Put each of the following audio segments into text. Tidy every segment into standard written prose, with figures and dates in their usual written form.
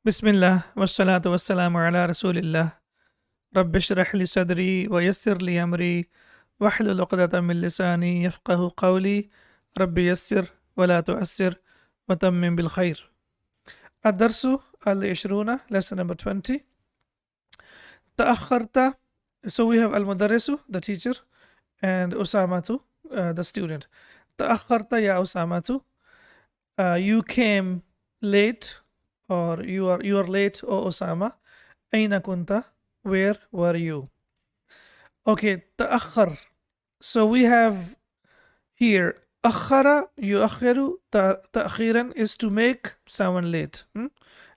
Bismillah, wassalatu wassalamu ala rasulillah. Rabbi shrah li sadri wa yassir li amri wahlul uqdatan min lisani yafqahu qawli. Rabbi yassir wa la tu'assir wa tammim bil khair. Ad-darsu al-ishruna, lesson number 20. Ta'akharta. So we have al-mudarrisu, the teacher, and Usamatu, the student. Ta'akharta ya Usamatu. You came late, or you are late, O Osama. Aina kunta? Where were you? Okay, ta'akhar. So we have here akhara yuakhiru. Ta'khiran is to make someone late.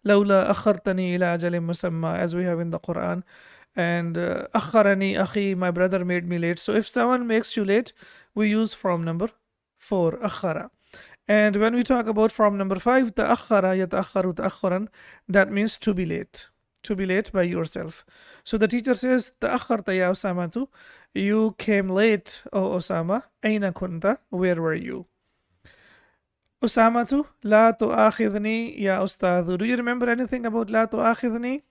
Lawla akhartani ila ajalin musamma, as we have in the Quran. And akharani akhi, my brother made me late. So if someone makes you late, we use from number 4, akhara. And when we talk about from number 5, ta'akhara yata'akharu ta'akhuran, that means to be late. To be late by yourself. So the teacher says, ta'akharta ya Usamatu, you came late, O Osama. Aina kunta? Where were you? Usamatu, la tu'akhidhni ya ustadhu. Do you remember anything about la tu'akhidhni?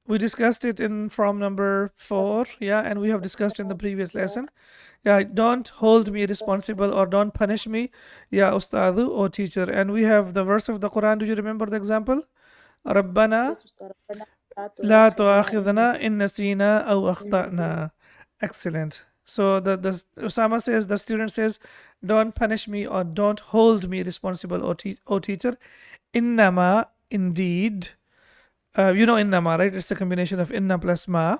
We discussed it in from number 4, yeah, and we have discussed in the previous lesson. Yeah, don't hold me responsible or don't punish me, ya ustadhu, O teacher. And we have the verse of the Quran. Do you remember the example? Rabbana la tu'akhidhna in nasina aw akhtana. Excellent. So the Usama says, the student says, don't punish me or don't hold me responsible, O teacher. Innama, indeed. You know innama, right? It's a combination of inna plus ma.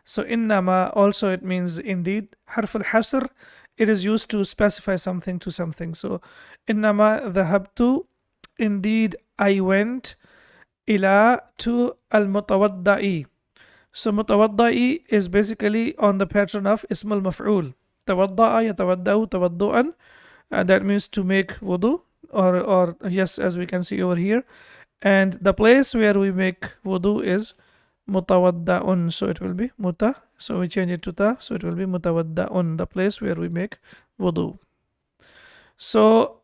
So innama also it means indeed. Harf al-hasr, it is used to specify something to something. So innama dhahabtu, indeed I went, ila, to al-mutawadda'i. So mutawadda'i is basically on the pattern of ismul maf'ul. Tawadda'a yatawadda'u tawaddu'an. That means to make wudu, or yes, as we can see over here. And the place where we make wudu is mutawadda'un. So it will be muta. So we change it to ta. So it will be mutawadda'un, the place where we make wudu. So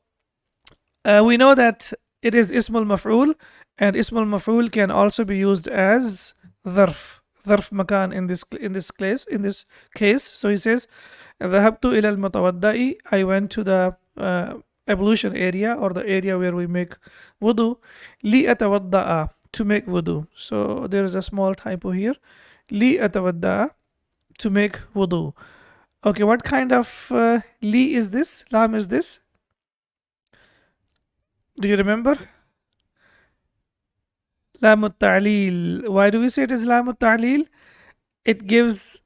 we know that it is ismul maf'ul, and ismul maf'ul can also be used as dharf makan in this case. So he says, dhahabtu ila al-mutawadda'i, I went to the ablution area, or the area where we make wudu, li atawadda'a, to make wudu. So there is a small typo here, li atawadda'a, to make wudu. Okay, what kind of li is this? Lam is this? Do you remember? Lam ta'lil. Why do we say it is lam ta'lil? It gives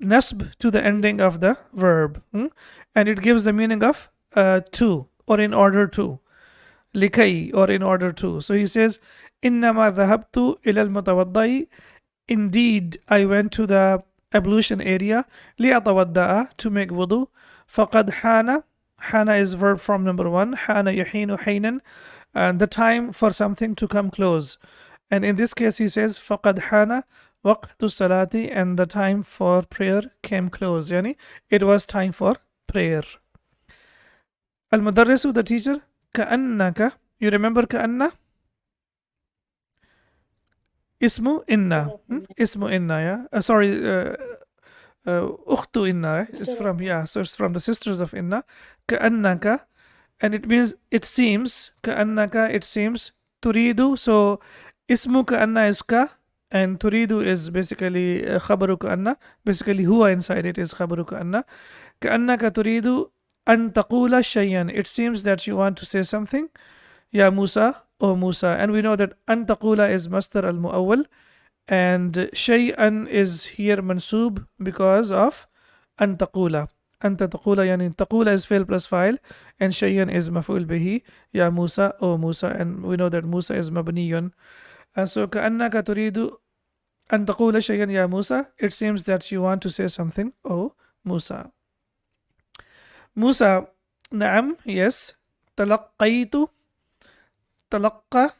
nasb to the ending of the verb, and it gives the meaning of to, or in order to, likai, or in order to. So he says, innama dhahabtu ila al-mutawaddai, indeed I went to the ablution area, li'atawadda'a, to make wudu. Faqad hana is verb from number 1, hana yahinu haynan, and the time for something to come close. And in this case he says, faqad hana waqtu salati, and the time for prayer came close. Yani it was time for prayer. Al-mudarrisu, the teacher, ka'annaka, you remember ka'anna? Ismu inna. Ismu inna, yeah. Sorry, ukhtu inna, it's from, yeah, so it's from the sisters of inna. Ka'annaka, and it means it seems, ka'annaka, it seems, turidu. So ismu ka'anna is ka, and turidu is basically khabaru ka'anna. Basically huwa inside it is khabaru ka'anna. Ka'annaka turidu an taqula shay'an, it seems that you want to say something, ya Musa, O Musa. And we know that an taqula is masdar al-mu'awwal, and shay'an is here mansub because of an taqula. Anta taqula, yani taqula is fi'l plus fa'il, and shay'an is maf'ul bihi, ya Musa, O Musa. And we know that Musa is mabniyun. So ka'annaka turidu an taqula shay'an ya Musa, it seems that you want to say something, O Musa. Musa, na'am, yes. Talaqqaitu, talaqqa,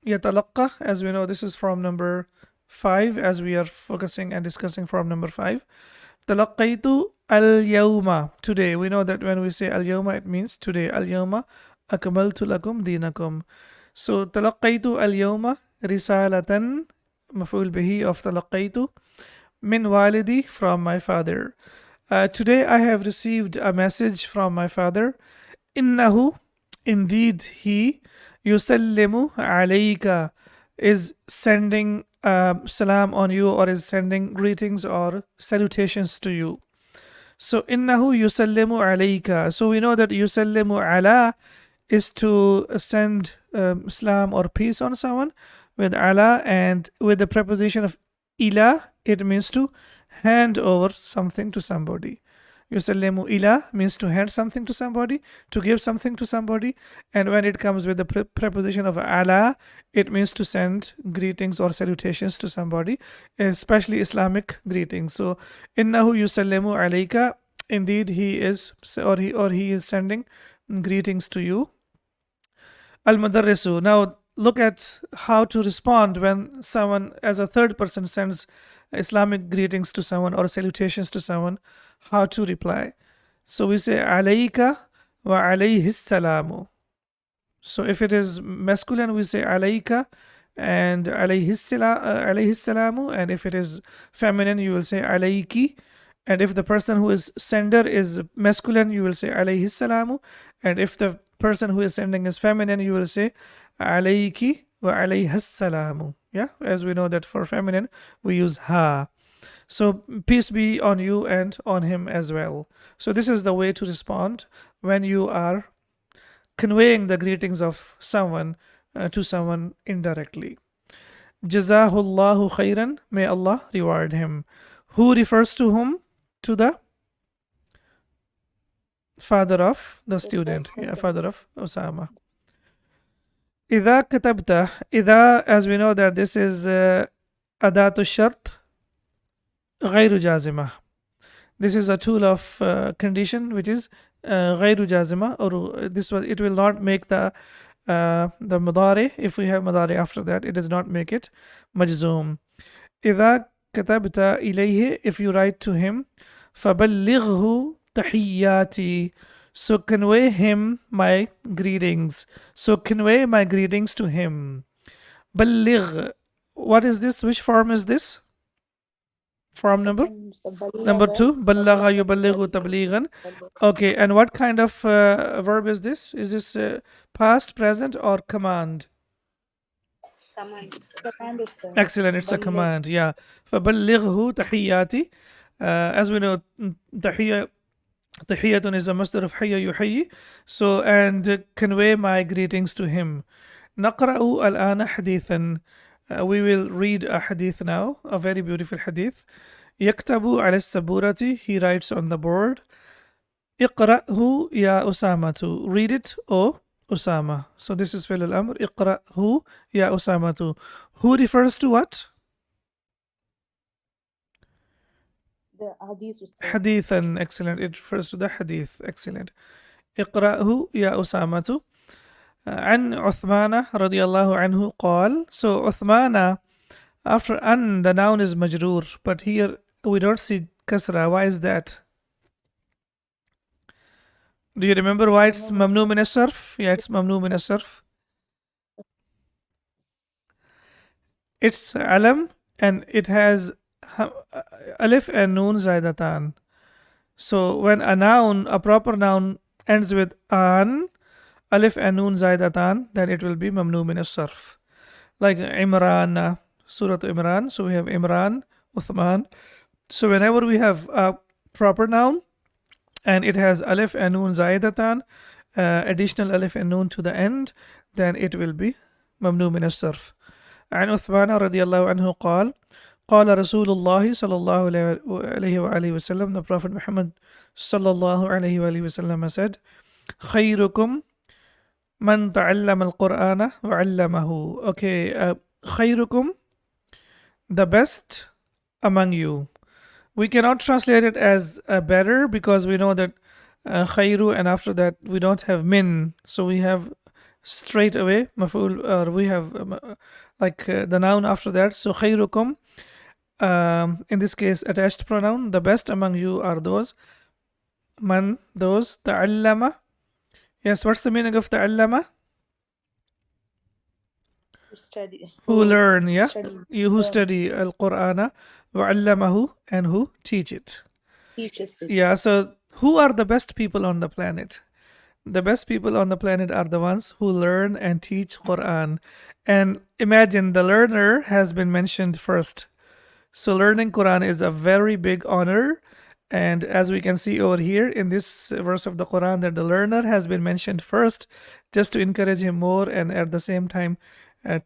yatalaqqa, as we know this is from number 5, as we are focusing and discussing from number 5. Talaqqaitu al-yawma, today. We know that when we say al-yawma, it means today. Al-yawma akmaltu lakum dinakum. So تلقيت اليوم رسالة مفعول به of تلقيت من والدي from my father. Today I have received a message from my father. إنه, indeed he, يسلم عليك, is sending salam on you, or is sending greetings or salutations to you. So إنه يسلم عليك. So we know that يسلم على is to send salam or peace on someone with ala, and with the preposition of ila, it means to hand over something to somebody. Yusallimu ila means to hand something to somebody, to give something to somebody, and when it comes with the preposition of ala, it means to send greetings or salutations to somebody, especially Islamic greetings. So innahu yusallimu alayka, indeed he is, or he is sending greetings to you. Al-Mudarrisu. Now look at how to respond when someone as a third person sends Islamic greetings to someone or salutations to someone. How to reply. So we say alayka wa alayhi salamu. So if it is masculine, we say alayka and alayhi salamu, and if it is feminine, you will say alayki. And if the person who is sender is masculine, you will say alayhi salamu, and if the person who is sending is feminine, you will say alayki wa alayhi salamu. Yeah, as we know that for feminine we use ha. So peace be on you and on him as well. So this is the way to respond when you are conveying the greetings of someone to someone indirectly. Jazahullahu khairan, may Allah reward him. Who refers to whom? To the father of the student, yeah, father of Osama. إذا كتبت, إذا, as we know that this is أداة الشرط غير جازمة. This is a tool of condition which is غير جازمة, or this was, it will not make the مضارع. If we have مضارع after that, it does not make it مجزوم. إذا كتبت إليه, if you write to him, فبلغه تحياتي, so convey him my greetings. So convey my greetings to him. بلغ, what is this? Which form is this? Form number 2. بلغ يبلغ تبليغا. Okay, and what kind of verb is this? Is this past, present, or command? Command. Excellent, it's a command. Yeah. فبلغه تحياتي. As we know, تحية is a masdar of حي يحيي. So, and convey my greetings to him. نقرأ الآن حديثا. We will read a hadith now, a very beautiful hadith. يكتب على السبورة, he writes on the board. اقرأه يا أسامة, read it, O Usama. So this is فعل الأمر. اقرأه يا أسامة. Who refers to what? The hadith. حديثا. Excellent. It refers to the hadith. Excellent. اقرأه يا أسامة. عن عثمان رضي الله عنه قال. So عثمان, after an, the noun is majroor, but here we don't see kasra. Why is that? Do you remember why it's mamnu min as-sarf? Yeah, it's mamnu min as-sarf. It's alam and it has alif and noon zaidatan. So when a noun, a proper noun, ends with an, alif and noon zaidatan, then it will be mamnu min as-sarf. Like Imran, Surah Imran. So we have Imran, Uthman. So whenever we have a proper noun and it has alif and noon zaidatan, additional alif and noon to the end, then it will be mamnu min as-sarf. عن عثمان رضي الله عنه قال قال رسول الله صلى الله عليه وآله وسلم, the Prophet Muhammad صلى الله عليه وآله وسلم said, خيركم من تعلم القرآن وعلمه. Okay, خيركم, the best among you. We cannot translate it as better because we know that khayru, and after that we don't have min, so we have straight away maf'ul, or we have the noun after that. So khayrukum, in this case attached pronoun, the best among you are those, man, those, ta'allama. Yes, what's the meaning of ta'allama? study, who learn, yeah, study, you who learn, study al-Qur'ana وَعَلَّمَهُ and who teach it. teaches it. Yeah, so who are the best people on the planet? The best people on the planet are the ones who learn and teach Quran. And imagine the learner has been mentioned first. So learning Quran is a very big honor. And as we can see over here in this verse of the Quran, that the learner has been mentioned first just to encourage him more. And at the same time,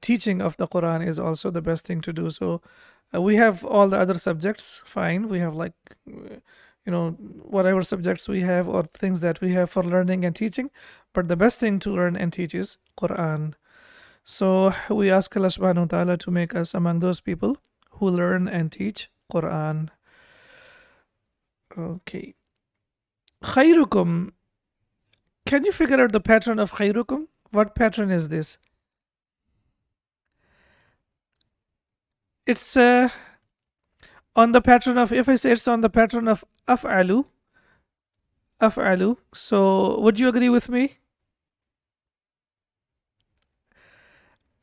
teaching of the Quran is also the best thing to do. So we have all the other subjects, fine. We have like, whatever subjects we have or things that we have for learning and teaching. But the best thing to learn and teach is Quran. So we ask Allah subhanahu wa ta'ala to make us among those people who learn and teach Quran. Okay. Khairukum. Can you figure out the pattern of khairukum? What pattern is this? It's on the pattern of, if I say it's on the pattern of af'alu. Af'alu. So would you agree with me?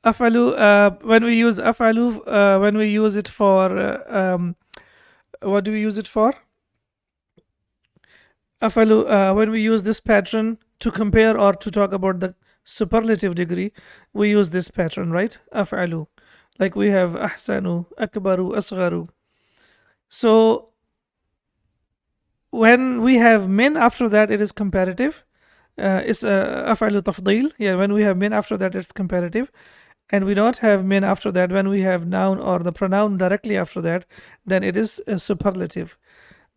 Af'alu, when we use af'alu, when we use it for, what do we use it for? Af'alu, when we use this pattern to compare or to talk about the superlative degree, we use this pattern, right? Af'alu. Like we have ahsanu, akbaru, asgharu. So when we have min after that, it is comparative. It's af'alu tafdil. Yeah, when we have min after that, it's comparative. And we don't have min after that. When we have noun or the pronoun directly after that, then it is superlative.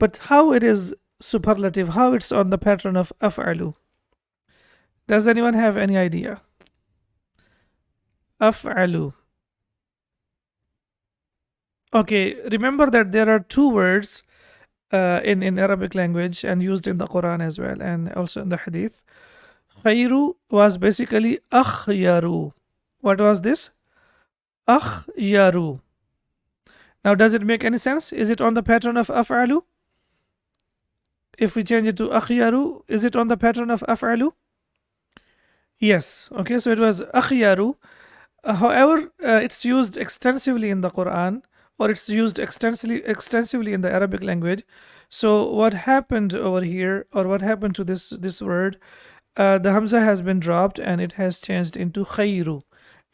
But how it is superlative, how it's on the pattern of af'alu? Does anyone have any idea? Af'alu. Okay, remember that there are two words in Arabic language and used in the Quran as well and also in the Hadith. Khayru was basically akhyaru. What was this? Akhyaru. Now, does it make any sense? Is it on the pattern of af'alu? If we change it to akhyaru, is it on the pattern of af'alu? Yes. Okay, so it was akhyaru. However, it's used extensively in the Quran, or it's used extensively in the Arabic language. So what happened over here, or what happened to this word? The hamza has been dropped and it has changed into khayru.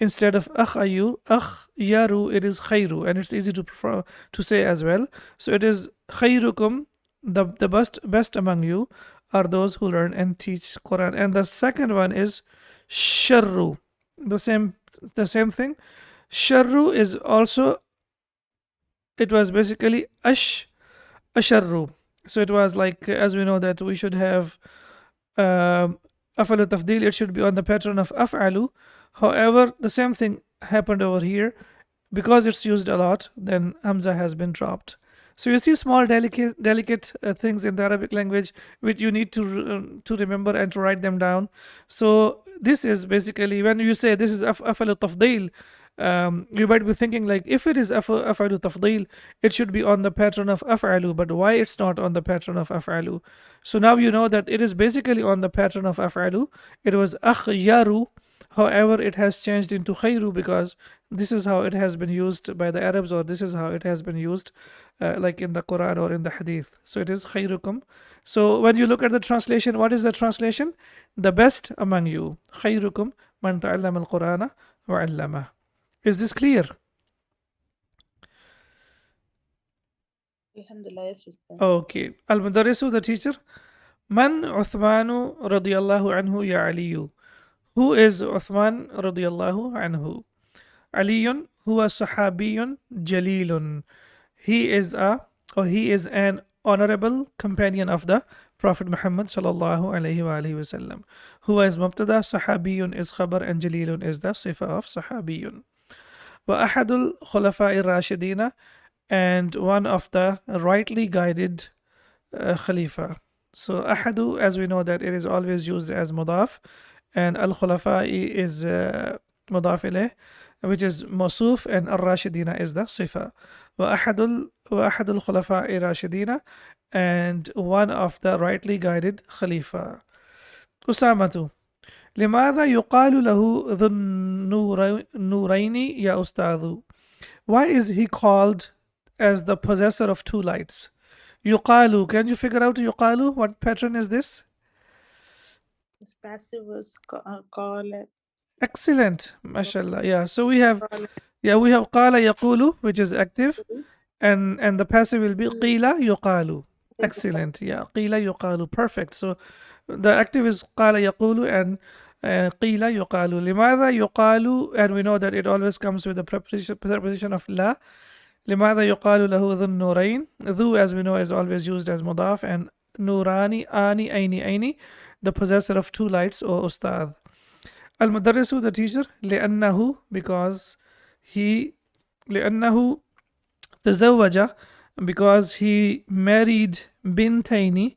Instead of akhyaru, it is khayru, and it's easy to say as well. So it is khayrukum, the best among you are those who learn and teach Quran. And the second one is sharru, the same thing. Sharru is also, it was basically asharru. So it was like, as we know that we should have afalu tafdil, it should be on the pattern of af'alu. However, the same thing happened over here. Because it's used a lot, then hamza has been dropped. So you see small delicate things in the Arabic language which you need to remember and to write them down. So this is basically, when you say this is afalu tafdil, you might be thinking like, if it is afalu tafdil, it should be on the pattern of af'alu, but why it's not on the pattern of af'alu? So now you know that it is basically on the pattern of af'alu. It was akhyaru. However, it has changed into khayru because this is how it has been used by the Arabs, or this is how it has been used like in the Quran or in the Hadith. So it is khayrukum. So when you look at the translation, what is the translation? The best among you. Khayrukum man ta'allama al-Qur'ana wa 'allama. Is this clear? Alhamdulillah, yes, Ustad. Okay. Al-Mudarrisu, the teacher. Man Uthmanu radiyallahu anhu ya Aliyu. Who is Uthman radiyallahu anhu? Aliyun huwa sahabiyun jalilun. He is an honorable companion of the Prophet Muhammad sallallahu alaihi wasallam. Huwa is mubtada, sahabiyun is khabar, and jalilun is the sifa of sahabiyun. Wa ahadul khulafa'i rashidina, and one of the rightly guided khalifa. So ahadu, as we know that it is always used as mudaf, and al-khulafa'i is mudaf ilayh, which is mawsuf, and ar-rashidina is the sifa. وأحد الخلفاء الراشدين, and one of the rightly guided khalifa. أسامة. لماذا يقال له ذو Nuraini ya Ustadu. Why is he called as the possessor of two lights? Yuqalu. Can you figure out yuqalu? What pattern is this? This passive was call it. Excellent. MashaAllah. Yeah. So we have qala yaqulu, which is active, and the passive will be qila yuqalu. Excellent. Yeah. Qila yuqalu. Perfect. So the active is qala yaqulu and qila yuqalu. Limada yuqalu, and we know that it always comes with the preposition of la. لماذا يقال له ذو النورين. ذو, as we know, is always used as mudaf, and nurani, ani, aini, aini, the possessor of two lights, or ustad. Al-Mudarrisu, the teacher, لأنه, because he, لأنه تزوج, because he married بنتين,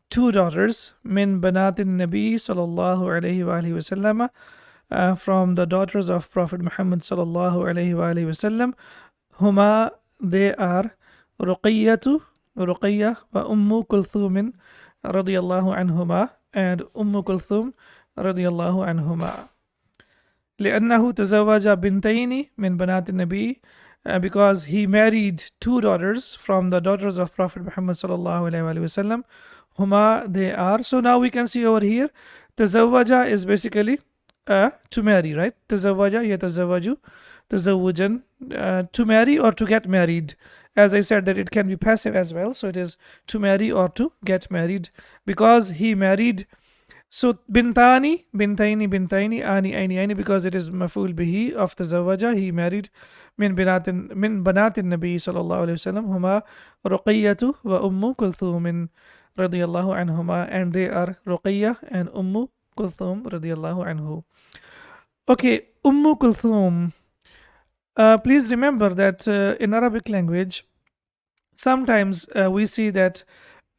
two daughters, من بنات النبي صلى الله عليه وآله وسلم, from the daughters of Prophet Muhammad صلى الله عليه وآله وسلم. Huma, they are Ruqayyah wa Ummu Kulthum radiyallahu anhuma, and Ummu Kulthum radiyallahu anhuma. لأنه تزوج بنتين من بنات النبي, because he married two daughters from the daughters of Prophet Muhammad sallallahu alaihi wasallam. Huma, they are. So now we can see over here, تزوج is basically to marry, right? تزوج يتزوج tazawujan, to marry or to get married. As I said, that it can be passive as well, so it is to marry or to get married, because he married. So bintani, bintaini, bintaini, ani, aini, aini, because it is maful bihi of tazawaja, he married min banatin nabi sallallahu alayhi wasallam, huma ruqayyatu wa ummu kulthum radiyallahu anhuma, and they are Ruqayyah and Ummu Kulthum radiyallahu anhu. Okay, Ummu Kulthum. Please remember that in Arabic language, sometimes we see that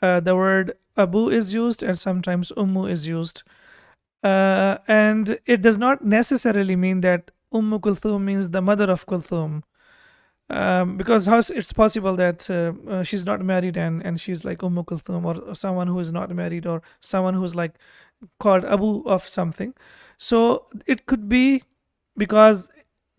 the word Abu is used and sometimes Ummu is used. And it does not necessarily mean that Ummu Kulthum means the mother of Kulthum. Because how it's possible that she's not married and she's like Ummu Kulthum, or someone who is not married, or someone who's like called Abu of something. So it could be because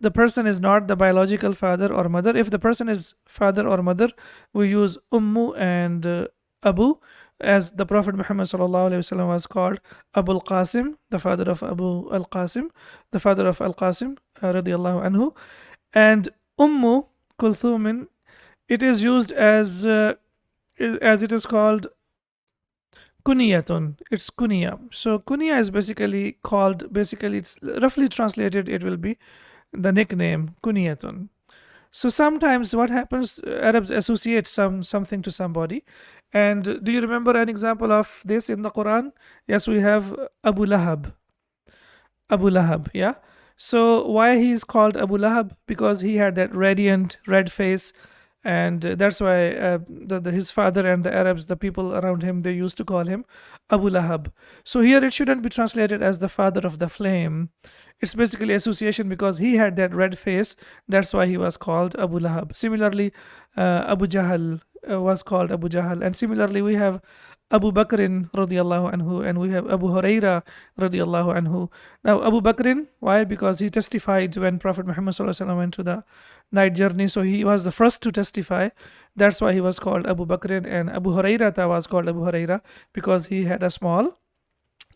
the person is not the biological father or mother. If the person is father or mother, we use Ummu and Abu, as the Prophet Muhammad sallallahu alaihi wasallam was called Abu al-Qasim, the father of Abu al-Qasim, the father of al-Qasim radiyallahu anhu. And Ummu Kulthumin, it is used as it is called Kuniyatun. It's Kuniya. So Kuniya is basically it's roughly translated, it will be the nickname Kuniyatun. So sometimes what happens, Arabs associate something to somebody. And do you remember an example of this in the Quran? Yes, we have Abu Lahab. Abu Lahab, yeah. So why he is called Abu Lahab? Because he had that radiant red face, and that's why his father and the Arabs, the people around him, they used to call him Abu Lahab. So here it shouldn't be translated as the father of the flame. It's basically association, because he had that red face. That's why he was called Abu Lahab. Similarly, Abu Jahl was called Abu Jahl. And similarly, we have Abu Bakr radiallahu anhu, and we have Abu Huraira radiallahu anhu. Now, Abu Bakr, why? Because he testified when Prophet Muhammad sallallahu alaihi wasallam went to the night journey. So he was the first to testify. That's why he was called Abu Bakr. And Abu Huraira was called Abu Huraira because he had a small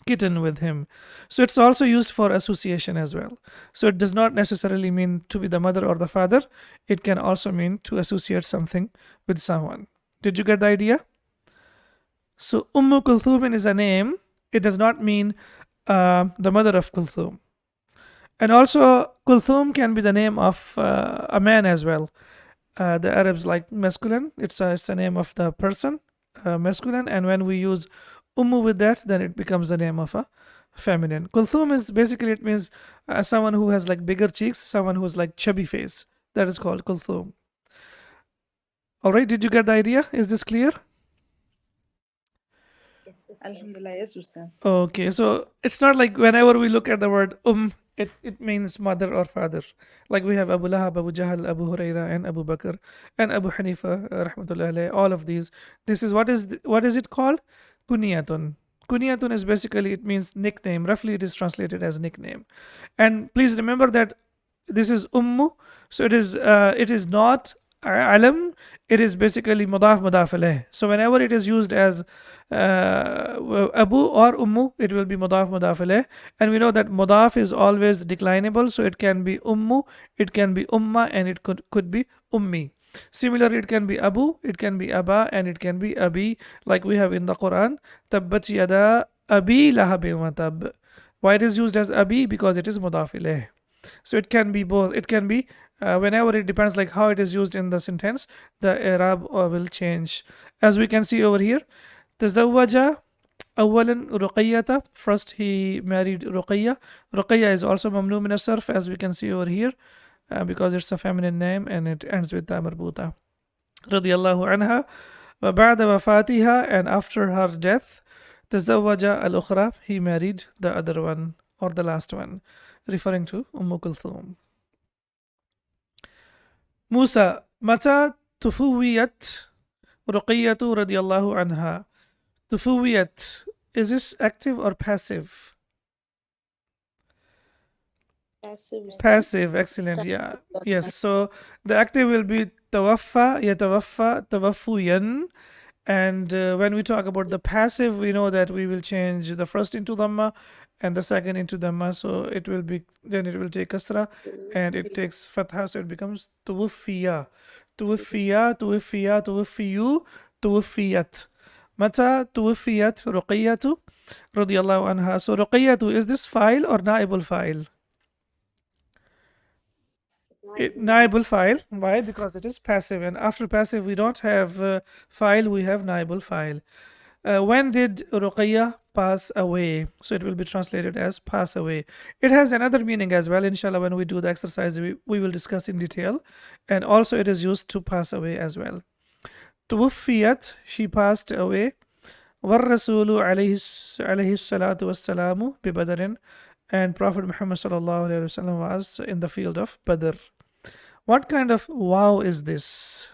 kitten with him. So it's also used for association as well. So it does not necessarily mean to be the mother or the father. It can also mean to associate something with someone. Did you get the idea? So Ummu Kulthum is a name. It does not mean the mother of Kulthum. And also Kulthum can be the name of a man as well. The Arabs like masculine. It's a name of the person, masculine. And when we use Ummu with that, then it becomes the name of a feminine. Kulthum is basically, it means someone who has like bigger cheeks, someone who has like chubby face. That is called Kulthum. Alright, did you get the idea? Is this clear? Alhamdulillah, yes, Ustad. Okay, so it's not like whenever we look at the word it means mother or father. Like we have Abu Lahab, Abu Jahl, Abu Huraira, and Abu Bakr, and Abu Hanifa, rahmatullah alayh, all of these. This is what is it called? Kuniyatun. Kunyatun is basically, it means nickname. Roughly, it is translated as nickname. And please remember that this is ummu, so it is not alam. It is basically mudaf mudaf alayh. So whenever it is used as abu or ummu, it will be mudaf mudaf alayh. And we know that mudaf is always declinable, so it can be ummu, it can be umma, and it could be ummi. Similarly, it can be abu, it can be aba, and it can be abi, like we have in the Quran. Tabbat yada abi lahabin wa tab. Why it is used as abi? Because it is mudaf ilayh. So it can be both. It can be whenever, it depends like how it is used in the sentence, the Arab will change. As we can see over here, تزوج أولا رقية. First he married Ruqayya. Ruqayya is also mamnu min as-sarf, as we can see over here, because it's a feminine name and it ends with the marbuta. رضي الله عنها. وبعد وفاتها, and after her death, تزوج الأخرى, he married the other one or the last one, referring to Kulthum. Musa, متى تفويت رقية رضي الله عنها. تفويت, is this active or passive? Passive, excellent, yeah. Yes, so the active will be tawaffa, yatawaffa, tawaffuyan. And when we talk about the passive, we know that we will change the first into dhamma and the second into dhamma. So it will be, then it will take kasra and it takes fatha, so it becomes tuwaffiya. Tuwaffiya, tuwaffiya, tuwaffiyu, tuwaffiyat. Mata tuwaffiyat Ruqayyatu radiyallahu anha. So Ruqayyatu, is this file or naibul file? Naibul file. Why? Because it is passive, and after passive we don't have file, we have naibul file. When did Ruqayya pass away? So it will be translated as pass away. It has another meaning as well. Inshallah, when we do the exercise, we will discuss in detail. And also it is used to pass away as well. Tuwfiyat, she passed away. War-Rasulu alayhi salatu wassalamu bi Badrin, and Prophet Muhammad sallallahu alayhi wasallam was in the field of Badr. What kind of wow is this?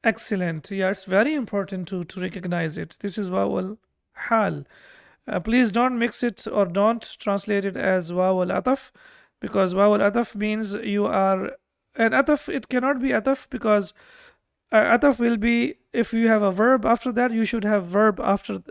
Excellent. Yeah, it's very important to recognize it. This is waw al hal. Please don't mix it or don't translate it as waw al ataf, because waw al ataf means you are, and ataf, it cannot be ataf, because ataf will be, if you have a verb after that, you should have verb after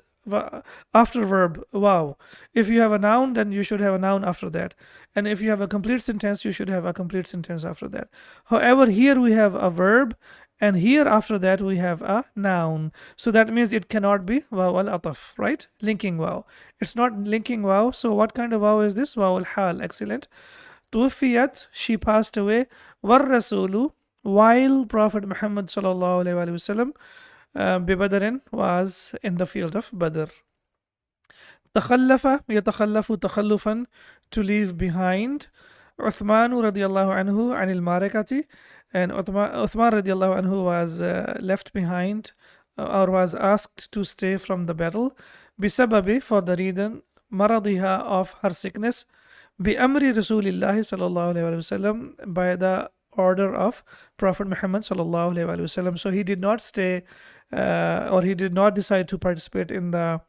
verb, wow. If you have a noun, then you should have a noun after that. And if you have a complete sentence, you should have a complete sentence after that. However, here we have a verb, and here after that we have a noun. So that means it cannot be waw al ataf, right? Linking waw. It's not linking waw. So what kind of waw is this? Waw al hal. Excellent. Tuwfiyat, she passed away. War Rasulu, while Prophet Muhammad sallallahu alaihi wasallam ببدر was in the field of Badr. تخلف يتخلف تخلفا, to leave behind. عثمان رضي الله عنه عن المعركة, and Uthman رضي الله عنه was left behind or was asked to stay from the battle. بسبب, for the reason, مرضها, of her sickness. بأمر رسول الله صلى الله عليه وسلم, by the order of Prophet Muhammad sallallahu alaihi wasallam. So he did not stay or he did not decide to participate in the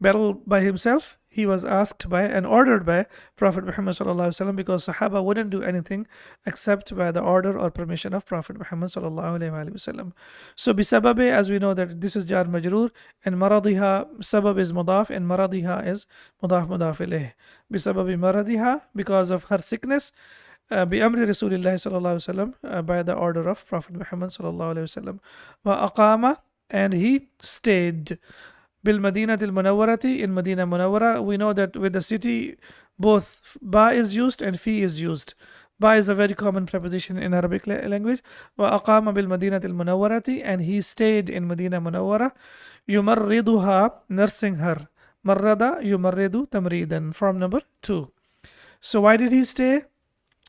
battle by himself. He was asked by and ordered by Prophet Muhammad sallallahu alaihi wasallam, because Sahaba wouldn't do anything except by the order or permission of Prophet Muhammad sallallahu alaihi wasallam. So bisababe, as we know that this is jar majroor, and maradiha, sabab is mudaf, and maradiha is mudaf mudaf ilayh. Bisababi maradiha, because of her sickness. بأمر رسول الله صلى الله عليه وسلم, by the order of Prophet Muhammad صلى الله عليه وسلم. وأقام, and he stayed. بالمدينة المنورة, in Madinah Munawwara. We know that with the city, both ba is used and fi is used. Ba is a very common preposition in Arabic language. وأقام بالمدينة المنورة, and he stayed in Madinah Munawwara. يمرضها, nursing her. مرض يمرض تمريدا, form number 2. So why did he stay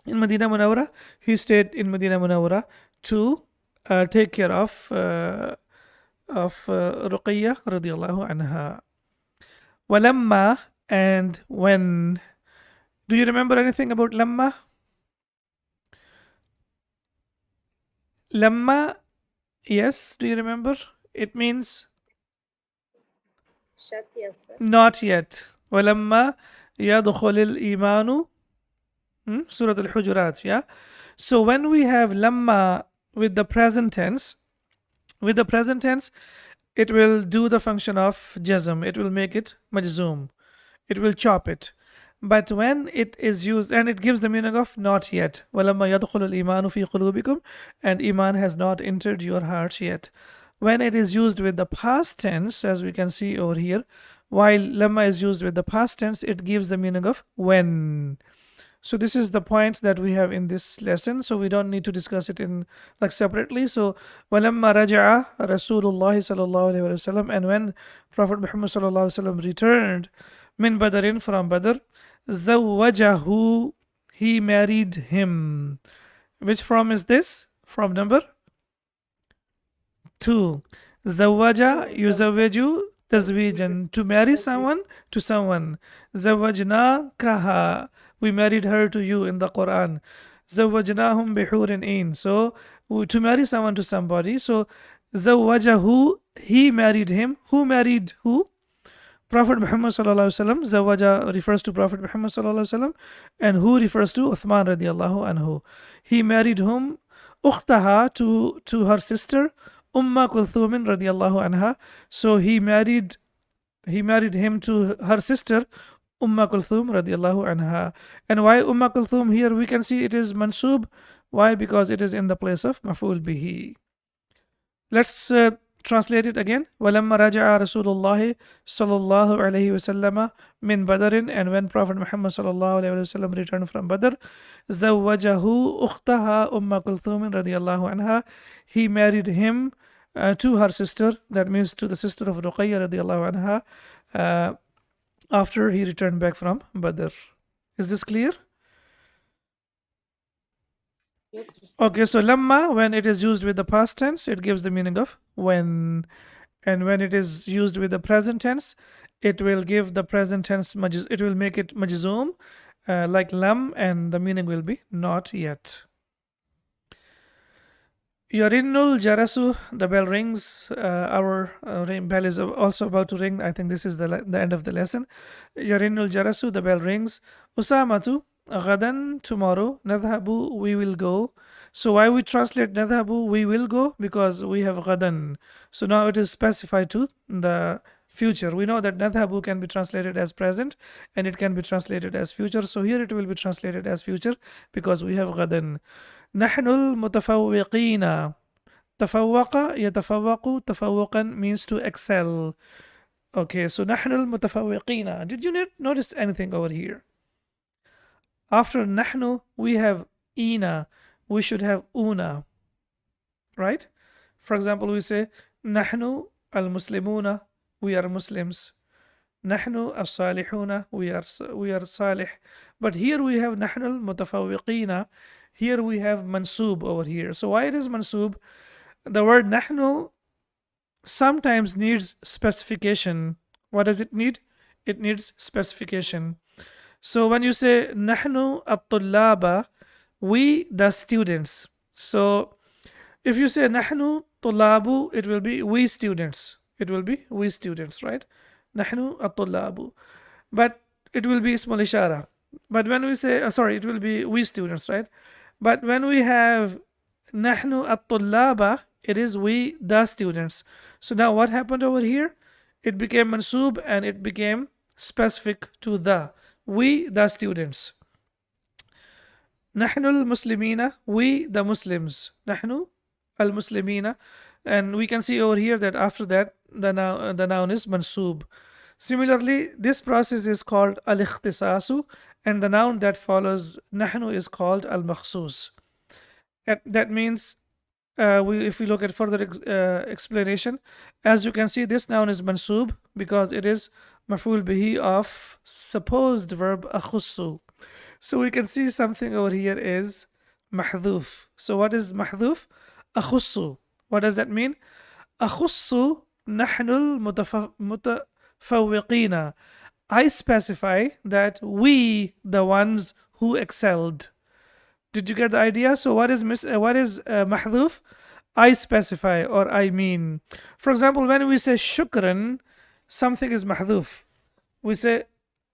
in Madinah Munawwara? He stayed in Madinah Munawwara to take care of Ruqayya radiyallahu anha. Walamma, and when. Do you remember anything about lamma? Lamma Yes, do you remember? It means not yet. وَلَمَّا يَدْخُلِ الْإِيمَانُ Surah Al-Hujurat, yeah? So when we have lamma with the present tense, it will do the function of jazm. It will make it majzoom. It will chop it. But when it is used, and it gives the meaning of not yet. وَلَمَّا يَدْخُلُ الْإِيمَانُ فِي قُلُوبِكُمْ, and iman has not entered your hearts yet. When it is used with the past tense, as we can see over here, while lamma is used with the past tense, it gives the meaning of when. So this is the point that we have in this lesson. So we don't need to discuss it in like separately. So وَلَمَّا رَجَعَ رَسُولُ اللَّهِ صَلَى اللَّهُ عَلَيْهِ وَسَلَّمَ, and when Prophet Muhammad sallallahu alaihi wasallam returned min Badrin, from Badr, زَوَّجَهُ, he married him. Which from is this? From number 2. زَوَّجَ يُزَوِّجُ تزويجا, to marry someone to someone. زَوَّجْنَاكَهَا, we married her to you in the Quran. زَوَّجْنَاهُمْ بِحُورٍ عِينٍ, so to marry someone to somebody. So زَوَّجَهُ, he married him. Who married who? Prophet Muhammad sallallahu alaihi wasallam. Zawaja refers to Prophet Muhammad sallallahu alaihi wasallam, and who refers to Uthman radiallahu anhu. He married whom? Ukhtaha, to her sister Umma Kulthum radiallahu anha. So he married him to her sister Umma Kulthum radiallahu anha. And why Umma Kulthum here? We can see it is mansub. Why? Because it is in the place of maf'ul bihi. Let's translate it again. وَلَمَّا رَجَعَ رَسُولُ اللَّهِ صَلَى اللَّهُ عَلَيْهِ وَسَلَّمَ مِنْ بَدَرٍ, and when Prophet Muhammad sallallahu alaihi wasallam returned from Badr, زَوَّجَهُ أُخْتَهَا أُمَّ كُلْثُومٍ radiallahu anha, he married him to her sister, that means to the sister of Ruqayya radiallahu anha, after he returned back from Badr. Is this clear? Yes. Okay, so lamma, when it is used with the past tense, it gives the meaning of when. And when it is used with the present tense, it will give the present tense, it will make it majzoom, like lam, and the meaning will be not yet. Yurinnul jarasu, the bell rings. Our bell is also about to ring. I think this is the end of the lesson. Yurinnul jarasu, the bell rings. Usamatu, ghadan, tomorrow. Nadhabu, we will go. So why we translate nadhabu, we will go? Because we have ghadan. So now it is specified to the future. We know that nadhabu can be translated as present and it can be translated as future. So here it will be translated as future because we have ghadan. نحن المتفوقين. تفوق يتفوق. تفوقا means to excel. Okay, so نحن المتفوقين. Did you notice anything over here? After نحن we have إنا. We should have una. Right? For example, we say نحن المسلمون. We are Muslims. نحن الصالحون. We are صالح. But here we have نحن المتفوقين. Here we have mansub over here. So why it is mansub? The word nahnu sometimes needs specification. What does it need? It needs specification. So when you say nahnu at-tullaba, we the students. So if you say nahnu tullabu, it will be we students. It will be we students, right? Nahnu at-tullabu. But it will be ismul ishara. But when we say, it will be we students, right? But when we have nahnu at-tullaba, it is we the students. So now what happened over here? It became mansub and it became specific to the. We the students. Nahnu al-muslimina, we the Muslims. Nahnu al-muslimina. And we can see over here that after that the noun is mansub. Similarly, this process is called al-ikhtisasu, and the noun that follows nahnu is called al-makhsus. That means, if we look at further explanation, as you can see, this noun is mansub because it is maf'ul bihi of supposed verb akhussu. So we can see something over here is mahdhuf. So what is mahdhuf? Akhussu. What does that mean? Akhussu nahnu al-mutafawwiqina. I specify that we the ones who excelled. Did you get the idea? So what is mahdhuf? I specify or I mean. For example, when we say shukran, something is mahdhuf. We say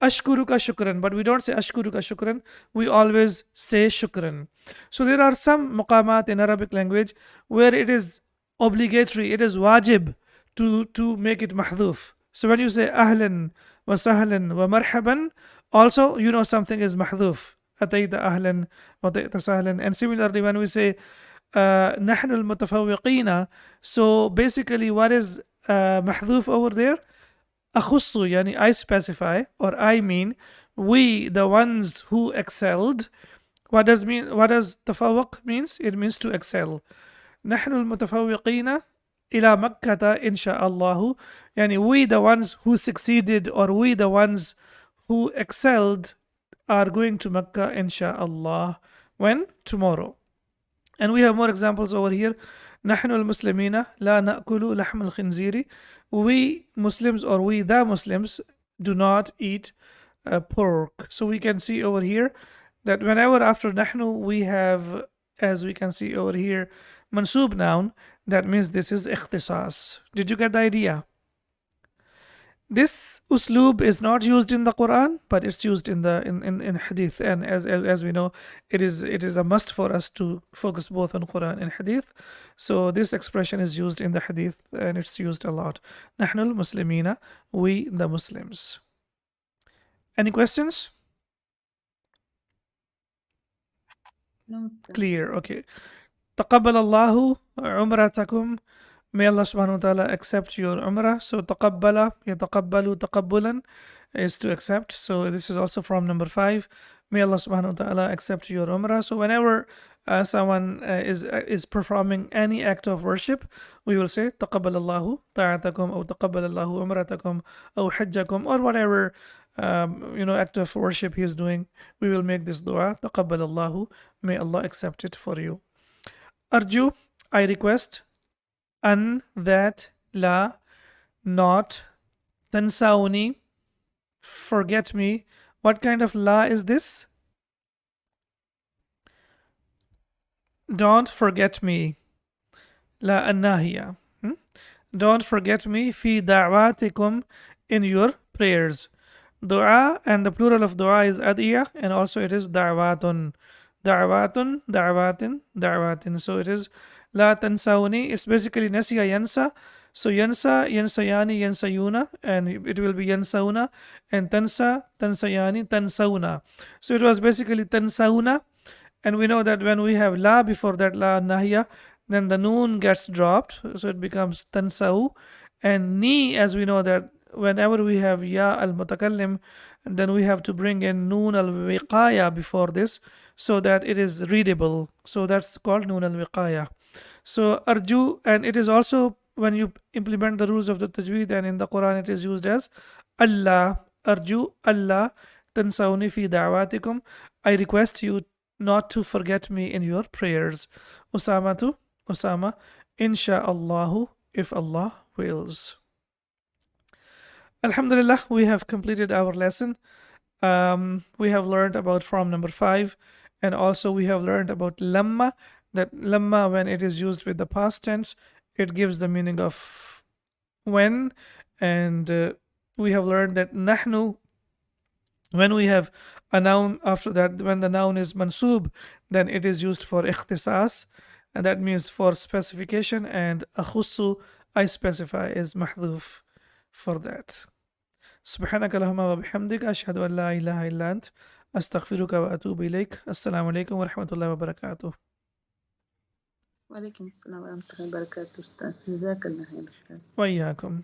ashkuruka shukran, but we don't say ashkuruka shukran. We always say shukran. So there are some muqamat in Arabic language where it is obligatory, it is wajib to make it mahdhuf. So when you say ahlan wa sahlan wa marhaban, also you know something is mahdhuf. Atayta ahlan wa atayta sahlan. And similarly, when we say نحن المتفوقين, so basically what is mahdhuf over there? أخص, yani I specify or I mean we the ones who excelled. What does تفوق means? It means to excel. نحن المتفوقين إلى مكة إن شاء الله, yani we the ones who succeeded or we the ones who excelled are going to Mecca inshallah. When? Tomorrow. And we have more examples over here. نحن المسلمين لا نأكل لحم الخنزير. We Muslims or we the Muslims do not eat pork. So we can see over here that whenever after نحن we have, as we can see over here, mansub noun, that means this is ikhtisas. Did you get the idea? This usloob is not used in the Quran, but it's used in the in hadith. And as we know, it is a must for us to focus both on Quran and hadith. So this expression is used in the hadith and it's used a lot. نحن المسلمين, we the Muslims. Any questions? No, Ustad. Clear. Okay. تقبل الله عمرتكم. May Allah subhanahu wa ta'ala accept your umrah. So taqabbala, yataqabbalu taqabbulan is to accept. So this is also from number 5. May Allah subhanahu wa ta'ala accept your umrah. So whenever someone is performing any act of worship, we will say taqabbalallahu ta'atakum or taqabbalallahu umratakum or hajjakum or whatever act of worship he is doing. We will make this dua, taqabbalallahu, may Allah accept it for you. Arju, I request, an, that, la, not, tansauni, forget me. What kind of la is this? Don't forget me. La annahiya. Don't forget me fi da'watikum, in your prayers. Dua, and the plural of dua is adiyah, and also it is da'watun. Da'watun, da'watin, da'watin. So it is La tansawni. It's basically nasiya yansa. So yansa, yansayani, yansayuna, and it will be yansauna, and tansa, tansayani, tansawna. So it was basically tansawna, and we know that when we have la before that, la nahiya, then the noon gets dropped, so it becomes tansaw. And ni, as we know that whenever we have ya al mutakallim, then we have to bring in noon al wiqaya before this, so that it is readable. So that's called noon al wiqaya. So arju, and it is also when you implement the rules of the tajweed, and in the Quran it is used as Allah. Arju Allah tansawni fi da'watikum. I request you not to forget me in your prayers. Usama, insha'Allahu, if Allah wills. Alhamdulillah, we have completed our lesson. We have learned about form number 5, and also we have learned about lamma, that lamma, when it is used with the past tense, it gives the meaning of when. And we have learned that nahnu, when we have a noun after that, when the noun is mansub, then it is used for ikhtisas, and that means for specification, and akhussu, I specify, is mahdhuf for that. سبحانك اللهم وبحمدك أشهد أن لا إله إلا أنت أستغفرك وأتوب إليك. السلام عليكم ورحمة الله وبركاته. وعليكم السلام ورحمة الله وبركاته أستاذ. جزاك الله خير. وإياكم.